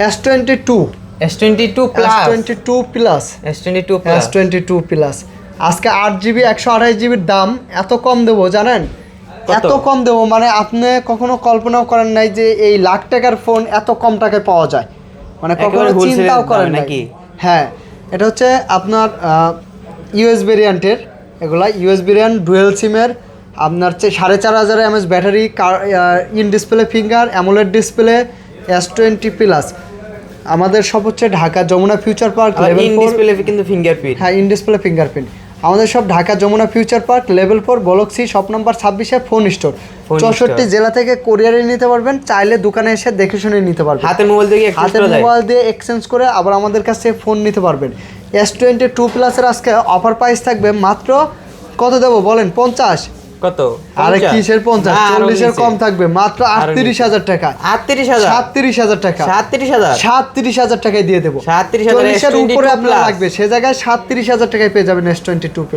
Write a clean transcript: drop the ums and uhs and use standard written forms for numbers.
S22 S22 plus S22 plus S22 plus S22 plus আজকে 8GB 128GBর দাম এত কম দেবো জানেন, এত কম দেবো মানে আপনি কখনো কল্পনাও করেন নাই যে এই লাখ টাকার ফোন এত কম টাকায় পাওয়া যায়, মানে কখনো চিন্তাও করেন নাকি। হ্যাঁ, এটা হচ্ছে আপনার ইউএস ভেরিয়েন্টের, এগুলা ইউএস ভেরিয়েন্ট ডুয়েল সিমের, আপনার 4500 mAh battery, in display finger, AMOLED display, S20 plus. আমাদের সব হচ্ছে Dhaka Jamuna future park level 4, in display কিন্তু ফিঙ্গারপ্রিন্ট। হ্যাঁ, ইন ডিসপ্লে ফিঙ্গারপ্রিন্ট। আমাদের সব Dhaka Jamuna future park level 4 block C shop number 26-এ ফোন স্টোর। 64 জেলা থেকে কোরিয়ারে নিতে পারবেন, চাইলে দোকানে এসে দেখে শুনে নিতে পারবেন। হাতের মোবাইল দিয়ে এক্সচেঞ্জ করে আবার আমাদের কাছে ফোন নিতে পারবেন। S22 প্লাসের আজকে অফার প্রাইস থাকবে মাত্র কত দেবো বলেন? 50। কত? আরে কিসের 50? 40-এর কম থাকবে, মাত্র 38,000 টাকা। 38,000 টাকা। 37,000 37,000 টাকায় দিয়ে দেবো। 37,000 40-এর উপরে আপনার লাগবে, সে জায়গায় 37,000 টাকায় পেয়ে যাবেন S22 প্লাস।